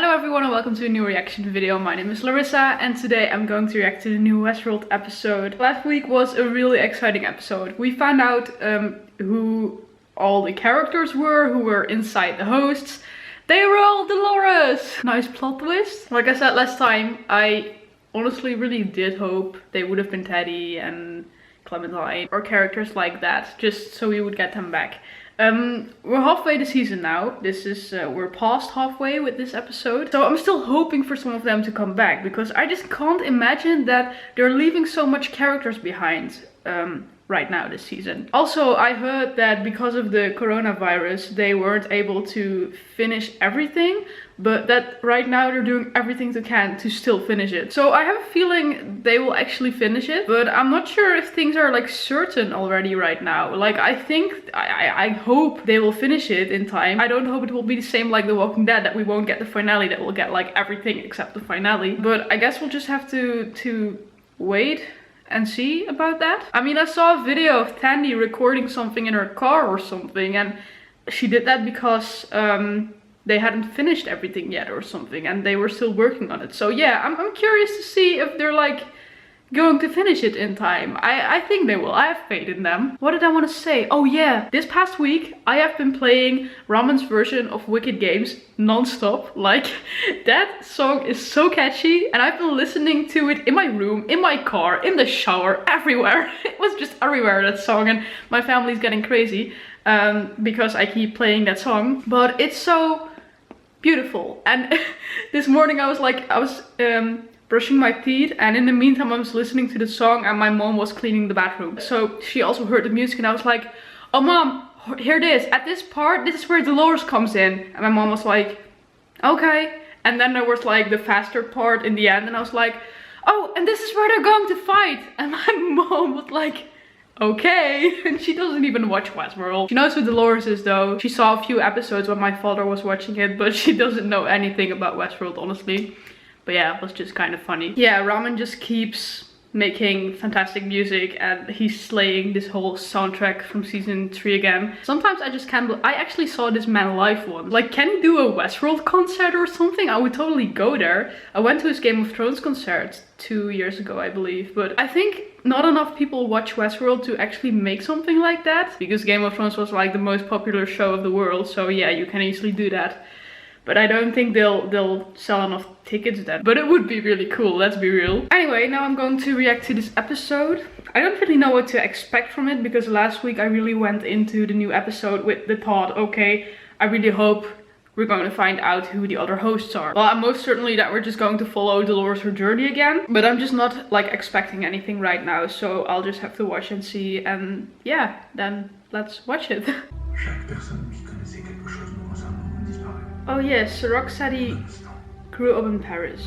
Hello everyone and welcome to a new reaction video. My name is Larissa and today I'm going to react to the new Westworld episode. Last week was a really exciting episode. We found out who all the characters were, who were inside the hosts. They were all Dolores! Nice plot twist. Like I said last time, I honestly really did hope they would have been Teddy and Clementine or characters like that, just so we would get them back. We're halfway the season now. This is we're past halfway with this episode, so I'm still hoping for some of them to come back because I just can't imagine that they're leaving so much characters behind right now this season. Also, I heard that because of the coronavirus they weren't able to finish everything, but that right now they're doing everything they can to still finish it. So I have a feeling they will actually finish it, but I'm not sure if things are like certain already right now. Like I hope they will finish it in time. I don't hope it will be the same like The Walking Dead, that we won't get the finale, that we'll get like everything except the finale. But I guess we'll just have to wait and see about that. I mean, I saw a video of Tandy recording something in her car or something, and she did that because they hadn't finished everything yet or something and they were still working on it. So yeah, I'm curious to see if they're like going to finish it in time. I think they will. I have faith in them. What did I want to say? Oh yeah, this past week I have been playing Ramon's version of Wicked Games non-stop. Like, that song is so catchy and I've been listening to it in my room, in my car, in the shower, everywhere. It was just everywhere, that song, and my family's getting crazy because I keep playing that song. But it's so beautiful. And this morning I was brushing my teeth, and in the meantime I was listening to the song and my mom was cleaning the bathroom. So she also heard the music and I was like, oh mom, hear this. At this part, this is where Dolores comes in. And my mom was like, okay. And then there was like the faster part in the end and I was like, oh, and this is where they're going to fight. And my mom was like, okay. And she doesn't even watch Westworld. She knows who Dolores is though. She saw a few episodes when my father was watching it, but she doesn't know anything about Westworld, honestly. But yeah, it was just kind of funny. Yeah, Ramon just keeps making fantastic music and he's slaying this whole soundtrack from season 3 again. Sometimes I just can't believe I actually saw this man live once. Like, can he do a Westworld concert or something? I would totally go there. I went to his Game of Thrones concert 2 years ago, I believe. But I think not enough people watch Westworld to actually make something like that, because Game of Thrones was like the most popular show of the world. So yeah, you can easily do that. But I don't think they'll sell enough tickets then. But it would be really cool, let's be real. Anyway, now I'm going to react to this episode. I don't really know what to expect from it, because last week I really went into the new episode with the thought, okay, I really hope we're going to find out who the other hosts are. Well, I'm most certainly that we're just going to follow Dolores her journey again. But I'm just not like expecting anything right now, so I'll just have to watch and see. And yeah, then let's watch it. Oh yes, Rock said he grew up in Paris.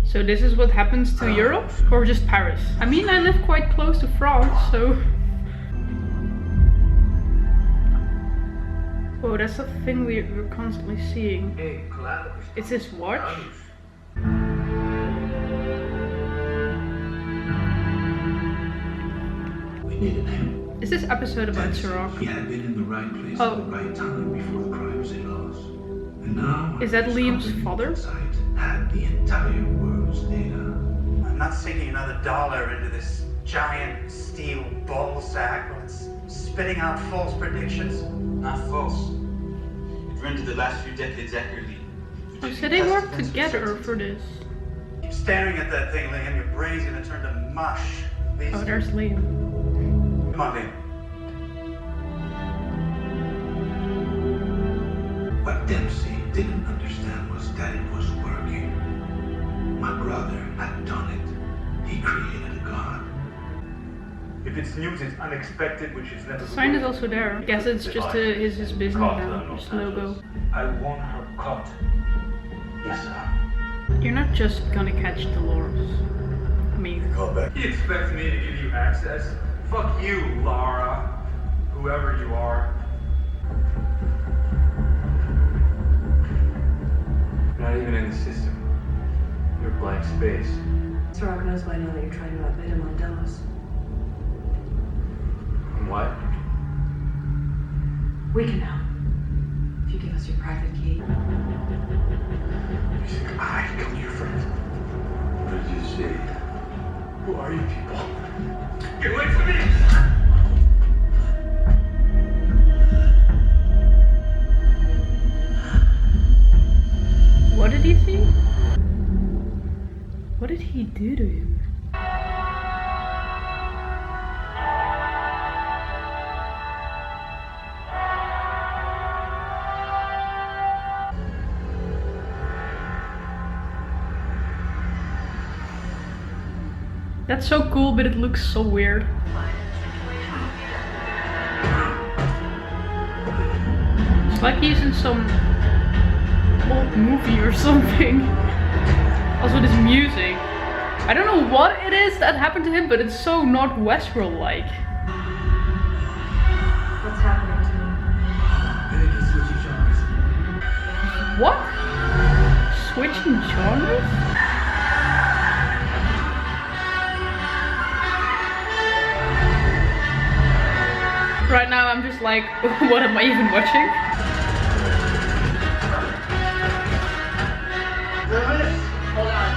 So this is what happens to Europe? Or just Paris? I mean, I live quite close to France, so... Oh, that's the thing we're constantly seeing. It's his watch? Is this episode about Sirach? He had been in the right place at the right time before the crimes they lost. And now, is that Liam's father? Had the entire world's data. I'm not sinking another dollar into this giant steel ball sack while it's spitting out false predictions. Not false. It rendered the last few decades accurately. Oh, so they work together for this. Keep staring at that thing, Liam. Your brain's gonna turn to mush. Please. Oh, there's Liam. Come on, Liam. What Dempsey didn't understand was that it was working. My brother had done it. He created a god. If it's news, it's unexpected, which is never. The sign is also there. I guess it's just his business now, his logo. I want her caught. Yes, sir. You're not just gonna catch Dolores. I mean, He expects me to give you access? Fuck you, Lara. Whoever you are. Not even in the system. You're blank space. Mr. Rock knows by now that you're trying to outbid him on Delos. What? We can help. If you give us your private key. You think I killed your friend? What did you see? Who are you people? Get away from me! What did he see? What did he do to him? That's so cool, but it looks so weird. It's like he's in some old movie or something. Also this music. I don't know what it is that happened to him, but it's so not Westworld-like. What's happening to him? Maybe he can switch genres. What? Switching genres? Right now I'm just like, what am I even watching? Hold on.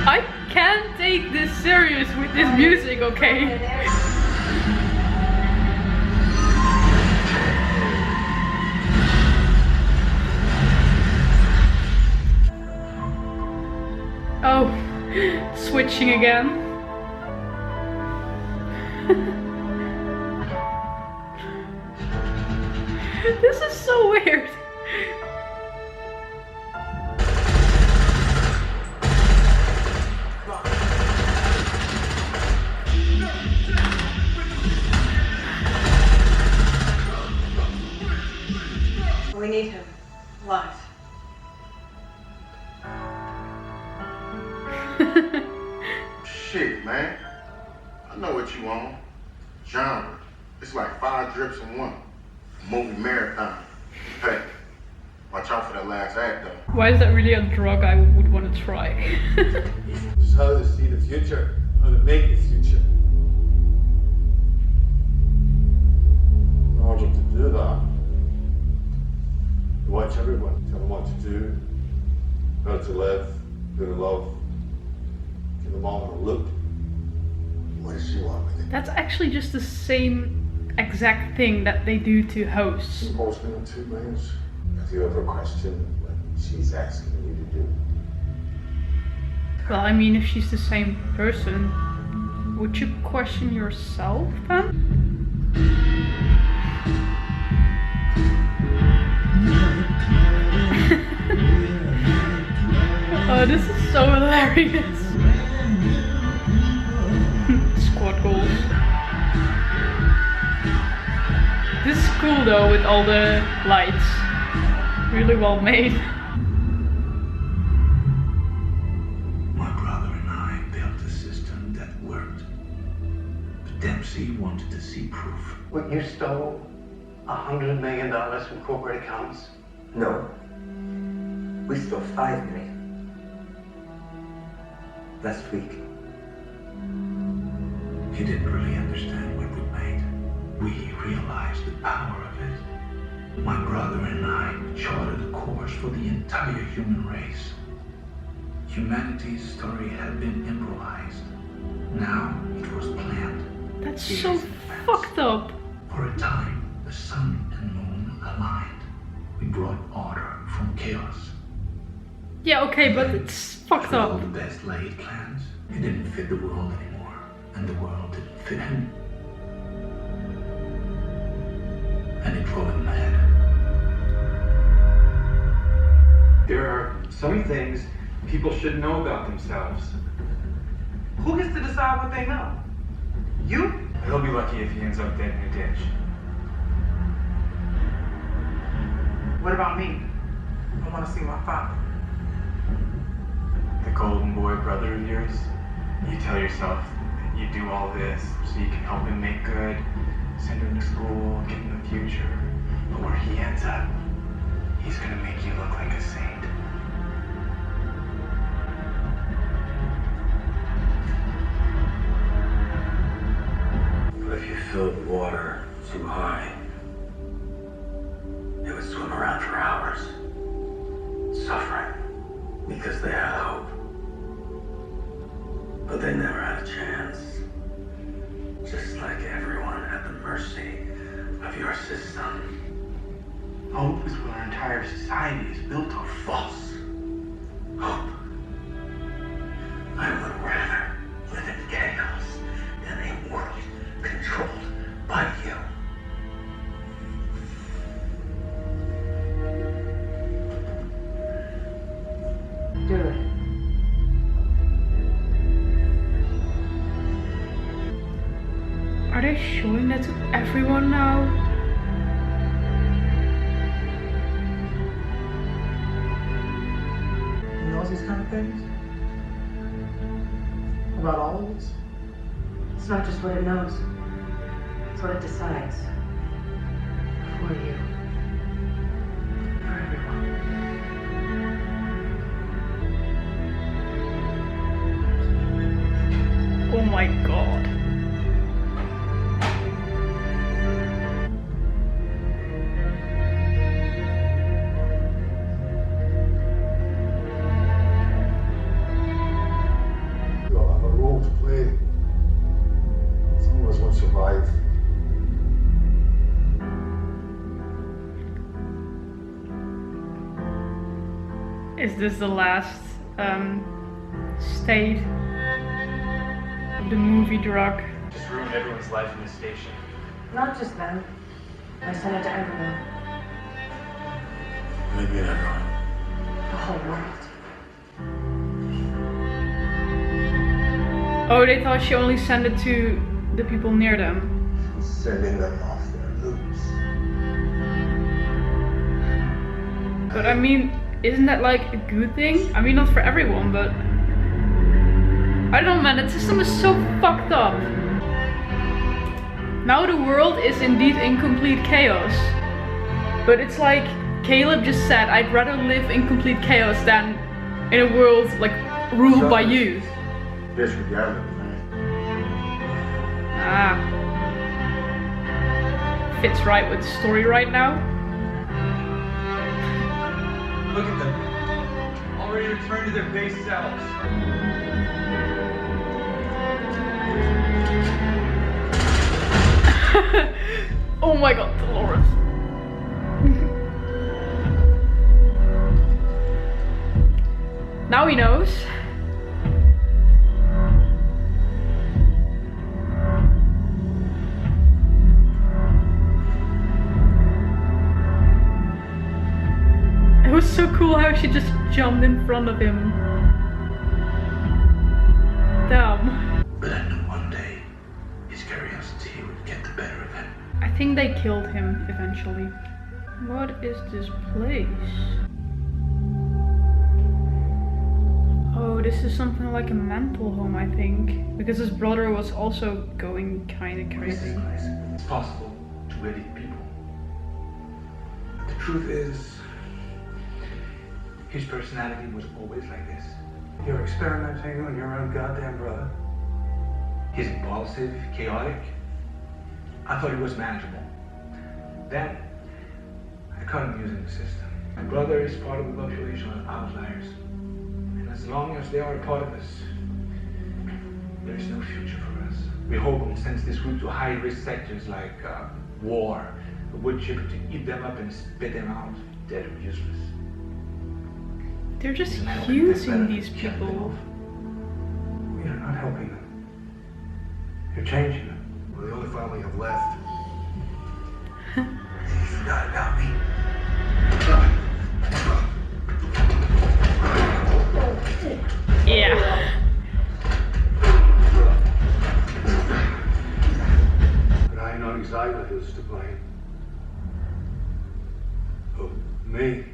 I can't take this serious with this music, okay? Oh, switching again. This is so weird. We need him. Live. Shit, man. I know what you want. Genre. It's like 5 drips in one. Movie marathon. Hey, watch out for that last act though. Why is that really a drug I would want to try? This is how to see the future, how to make the future. In order to do that, you watch everyone, tell them what to do, how to live, who to love, give them all a look. What does she want with it? That's actually just the same exact thing that they do to hosts. Mostly in 2 ways. Have you ever questioned what she's asking you to do? Well, I mean, if she's the same person, would you question yourself then? Oh, this is so hilarious. Squad goals. This is cool though, with all the lights. Really well made. My brother and I built a system that worked. But Dempsey wanted to see proof. What, you stole $100 million from corporate accounts? No. We stole $5 million. Last week. He didn't really understand what we made. We realized the power of it. My brother and I charted a course for the entire human race. Humanity's story had been improvised. Now it was planned. That's Years so in advance. fucked up. For a time, the sun and moon aligned. We brought order from chaos. Yeah, okay, but it's fucked For all up. the best laid plans, he didn't fit the world anymore, and the world didn't fit him. And it drove him mad. There are some things people should know about themselves. Who gets to decide what they know? You? He'll be lucky if he ends up dead in a ditch. What about me? I want to see my father. The golden boy brother of yours, you tell yourself that you do all this so you can help him make good, send him to school, give him a future. But where he ends up, he's gonna make you look like a saint. But if you filled water too high, it would swim around for hours, suffering, because they had hope. But they never had a chance. Just like everyone at the mercy of your system. Hope is what our entire society is built on. False. Hope. I would rather live in chaos than a world controlled by you. Do it. Are they showing that to everyone now? He knows these kind of things? About all of us? It's not just what it knows. It's what it decides. For you. For everyone. Oh my god. You have a role to play. Some of us won't survive. Is this the last state of the movie drug? Just ruined everyone's life in the station. Not just them. I sent it to everyone. Maybe everyone. The whole world. Oh, they thought she only sent it to the people near them. Sending them off their loops. But I mean, isn't that like a good thing? I mean, not for everyone, but I don't know, man, that system is so fucked up. Now the world is indeed in complete chaos. But it's like Caleb just said, I'd rather live in complete chaos than in a world like ruled by you. Disregard it, man. Ah. Fits right with the story right now. Look at them. Already returned to their base selves. Oh my god, Dolores. Now he knows. It was so cool how she just jumped in front of him. Damn. But I knew one day his curiosity would get the better of him. I think they killed him eventually. What is this place? Oh, this is something like a mental home, I think. Because his brother was also going kinda crazy. It's possible to edit people. But the truth is, his personality was always like this. You're experimenting on your own goddamn brother. He's impulsive, chaotic. I thought he was manageable. Then, I caught him using the system. My brother is part of the population of outliers. And as long as they are a part of us, there is no future for us. We hope and sends this group to high-risk sectors like war, a wood chipper to eat them up and spit them out, dead or useless. They're just using these people. You're not helping them. You're changing them. We're the only family you have left. You forgot about me. Yeah. But I know exactly who's to blame. Who? Me.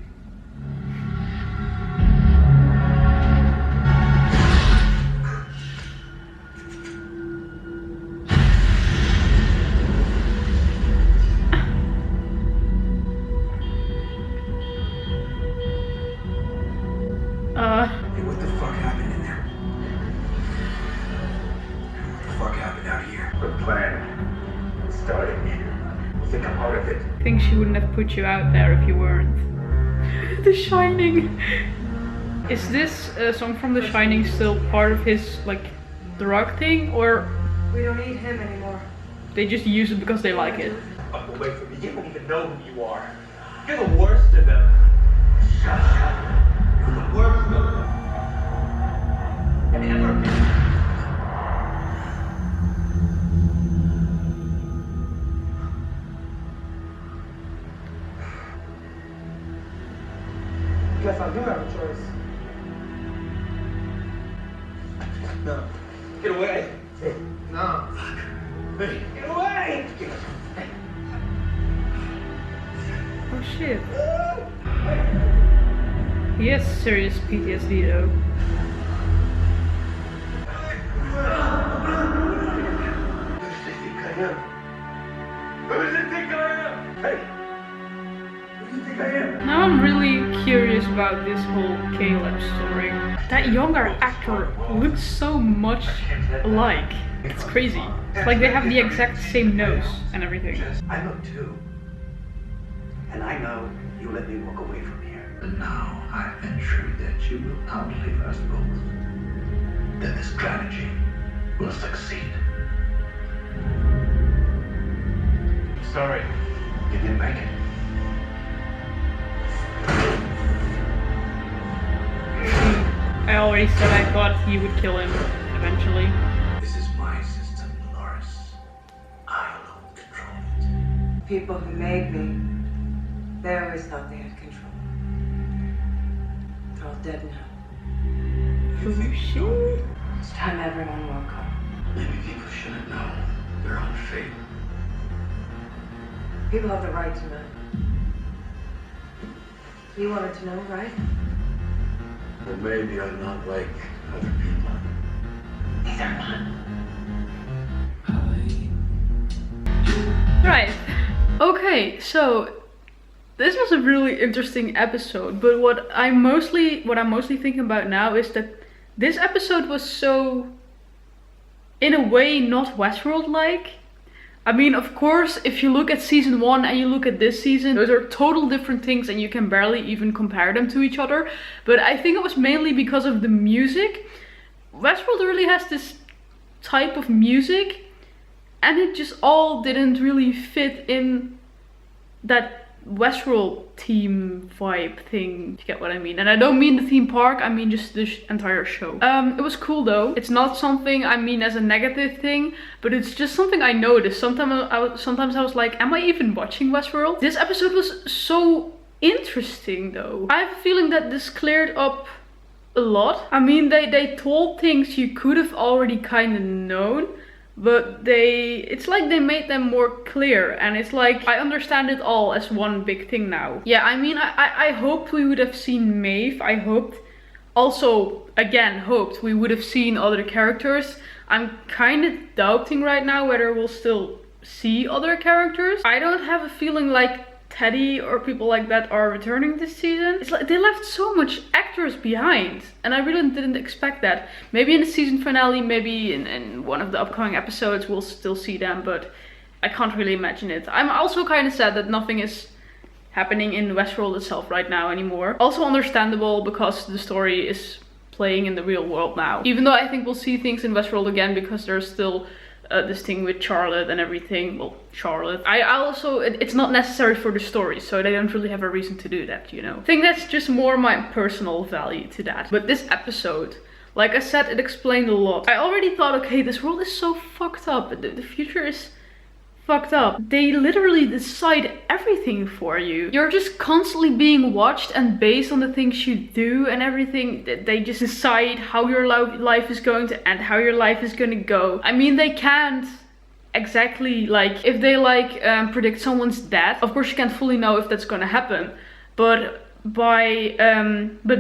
I think she wouldn't have put you out there if you weren't. The Shining. Is this song from The Shining still part of his like drug thing, or We don't need him anymore. they just use it because they like it? Up away from me. You don't even know who you are. You're the worst of them. Shut up. You're the worst of them. And ever been. Guess I do have a choice. No. Get away. No. Hey. Get away. Oh shit. He has serious PTSD though. Who does it think I am? Hey. Who do you think I am? Now I'm really curious about this whole Caleb story. That younger actor looks so much alike. It's crazy. It's like they have the exact same nose and everything. I look too. And I know you let me walk away from here. But now I venture that you will outlive us both. That this strategy will succeed. Sorry. You didn't make it. I already said I thought he would kill him eventually. This is my system, Larissa. I'll control it. People who made me, they always thought they had control. They're all dead now. Oh shit. It's time everyone woke up. Maybe people shouldn't know their own fate. People have the right to know. You wanted to know, right? Or maybe I'm not like other people. These are not. Right. Okay, so this was a really interesting episode, but what I'm mostly thinking about now is that this episode was so, in a way, not Westworld-like. I mean, of course, if you look at season 1 and you look at this season, those are total different things and you can barely even compare them to each other. But I think it was mainly because of the music. Westworld really has this type of music and it just all didn't really fit in that Westworld theme vibe thing, if you get what I mean. And I don't mean the theme park, I mean just the entire show. It was cool though. It's not something I mean as a negative thing, but it's just something I noticed. Sometimes I was like, am I even watching Westworld? This episode was so interesting though. I have a feeling that this cleared up a lot. I mean, they told things you could have already kind of known, but it's like they made them more clear, and it's like I understand it all as one big thing now. Yeah, I mean, I hoped we would have seen Maeve. I hoped we would have seen other characters. I'm kind of doubting right now whether we'll still see other characters. I don't have a feeling like Teddy or people like that are returning this season. It's like they left so much actors behind, and I really didn't expect that. Maybe in the season finale, maybe in one of the upcoming episodes we'll still see them, but I can't really imagine it. I'm also kind of sad that nothing is happening in Westworld itself right now anymore. Also understandable because the story is playing in the real world now. Even though I think we'll see things in Westworld again because there's still this thing with Charlotte and everything. Well, Charlotte. I also, it's not necessary for the story, so they don't really have a reason to do that, you know. I think that's just more my personal value to that. But this episode, like I said, it explained a lot. I already thought, okay, this world is so fucked up. The future is fucked up. They literally decide everything for you. You're just constantly being watched, and based on the things you do and everything, they just decide how your life is going to end, how your life is going to go. I mean, they can't exactly, like, if they like predict someone's death, of course you can't fully know if that's going to happen, but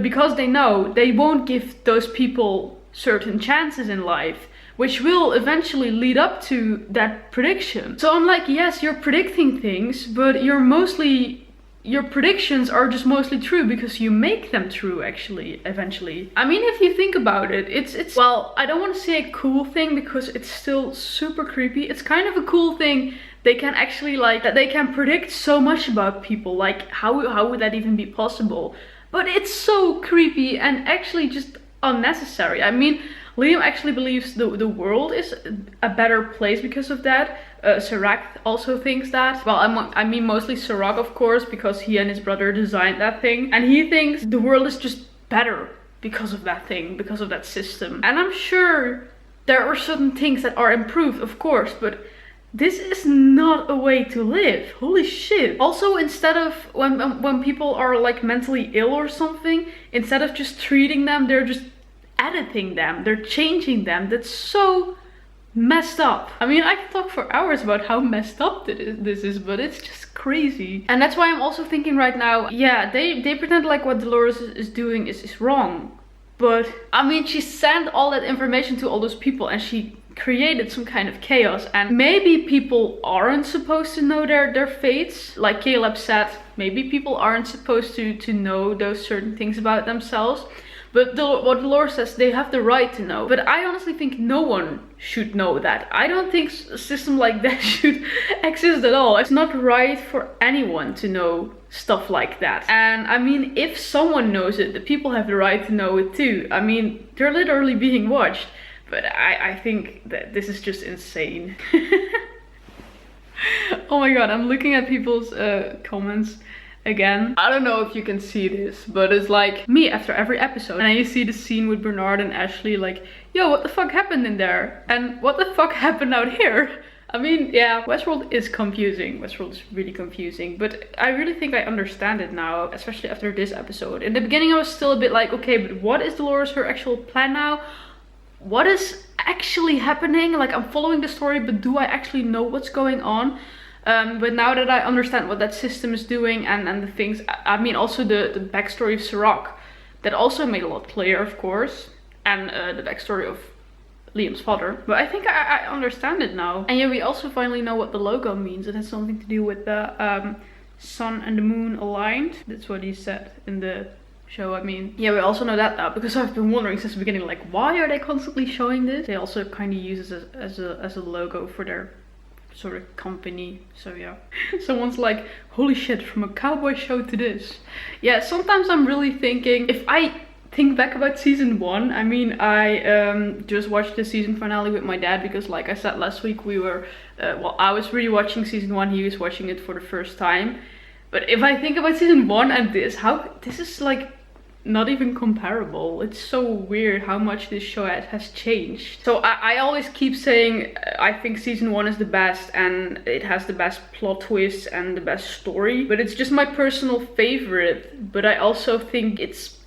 because they know, they won't give those people certain chances in life, which will eventually lead up to that prediction. So I'm like, yes, you're predicting things, but your predictions are just mostly true because you make them true, actually, eventually. I mean, if you think about it, it's well, I don't want to say a cool thing because it's still super creepy. It's kind of a cool thing they can actually like, that they can predict so much about people. Like how would that even be possible? But it's so creepy and actually just unnecessary. I mean, Liam actually believes the world is a better place because of that. Serac also thinks that. Well, I mean mostly Serac, of course, because he and his brother designed that thing. And he thinks the world is just better because of that thing, because of that system. And I'm sure there are certain things that are improved, of course, but this is not a way to live. Holy shit. Also, instead of when people are like mentally ill or something, instead of just treating them, they're just editing them, they're changing them. That's so messed up. I mean, I can talk for hours about how messed up this is, but it's just crazy. And that's why I'm also thinking right now, yeah, they pretend like what Dolores is doing is wrong. But I mean, she sent all that information to all those people and she created some kind of chaos. And maybe people aren't supposed to know their fates. Like Caleb said, maybe people aren't supposed to know those certain things about themselves. But what Dolores says, they have the right to know. But I honestly think no one should know that. I don't think a system like that should exist at all. It's not right for anyone to know stuff like that. And I mean, if someone knows it, the people have the right to know it too. I mean, they're literally being watched. But I think that this is just insane. Oh my god, I'm looking at people's comments again. I don't know if you can see this, but it's like me after every episode. And then you see the scene with Bernard and Ashley like, yo, what the fuck happened in there? And what the fuck happened out here? I mean, yeah, Westworld is confusing. Westworld is really confusing, but I really think I understand it now, especially after this episode. In the beginning I was still a bit like, okay, but what is Dolores, her actual plan now? What is actually happening? Like, I'm following the story, but do I actually know what's going on? But now that I understand what that system is doing and the things, I mean also the backstory of Serac, that also made a lot clearer, of course, and the backstory of Liam's father. But I think I understand it now. And yeah, we also finally know what the logo means. It has something to do with the sun and the moon aligned. That's what he said in the show. I mean, yeah, we also know that now because I've been wondering since the beginning, like, why are they constantly showing this? They also kind of use it as a logo for their sort of company. So yeah, someone's like, holy shit, from a cowboy show to this. Yeah, sometimes I'm really thinking, if I think back about season 1, I mean, I just watched the season finale with my dad because, like I said last week, we were well, I was rewatching season 1, he was watching it for the first time. But if I think about season 1 and this is like not even comparable. It's so weird how much this show has changed. So I always keep saying I think season 1 is the best and it has the best plot twists and the best story, but it's just my personal favorite. But I also think it's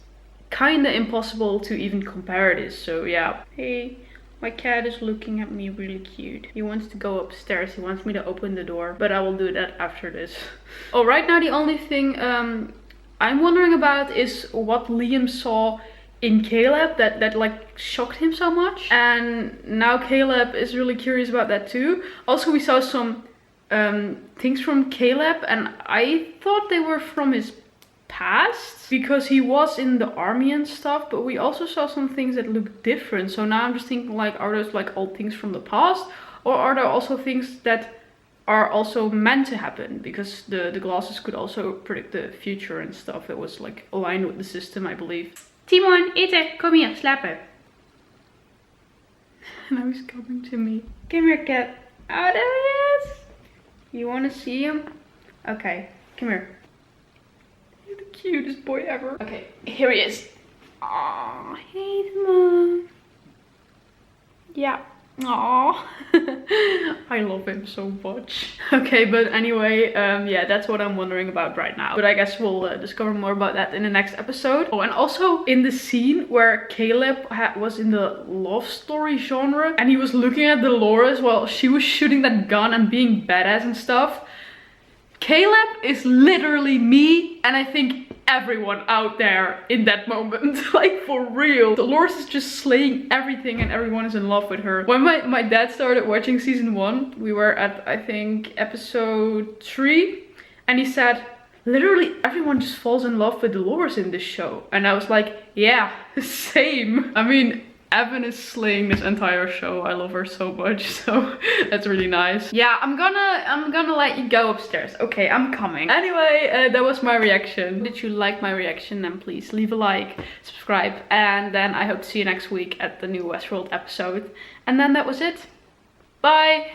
kind of impossible to even compare this. So yeah. Hey, my cat is looking at me really cute. He wants to go upstairs. He wants me to open the door, but I will do that after this. Oh, right now the only thing I'm wondering about is what Liam saw in Caleb that like shocked him so much. And now Caleb is really curious about that too. Also, we saw some things from Caleb and I thought they were from his past because he was in the army and stuff, but we also saw some things that look different. So now I'm just thinking, like, are those like all things from the past, or are there also things that are also meant to happen, because the glasses could also predict the future and stuff. It was like aligned with the system, I believe. Timon, eten, kom hier, slapen. Now he's coming to me. Come here, cat. Oh, there he is. You want to see him? Okay, come here. You're the cutest boy ever. Okay, here he is. Aww, hey, Timon. Yeah. Aww. I love him so much. Okay, but anyway, yeah, that's what I'm wondering about right now. But I guess we'll discover more about that in the next episode. Oh, and also in the scene where Caleb was in the love story genre and he was looking at Dolores while she was shooting that gun and being badass and stuff. Caleb is literally me, and I think everyone out there in that moment. Like, for real. Dolores is just slaying everything and everyone is in love with her. When my dad started watching season 1, we were at, I think, episode 3, and he said, literally everyone just falls in love with Dolores in this show. And I was like, yeah, same. I mean, Evan is slaying this entire show. I love her so much, so that's really nice. Yeah, I'm gonna let you go upstairs. Okay, I'm coming. Anyway, that was my reaction. Did you like my reaction? Then please leave a like, subscribe, and then I hope to see you next week at the new Westworld episode. And then that was it. Bye!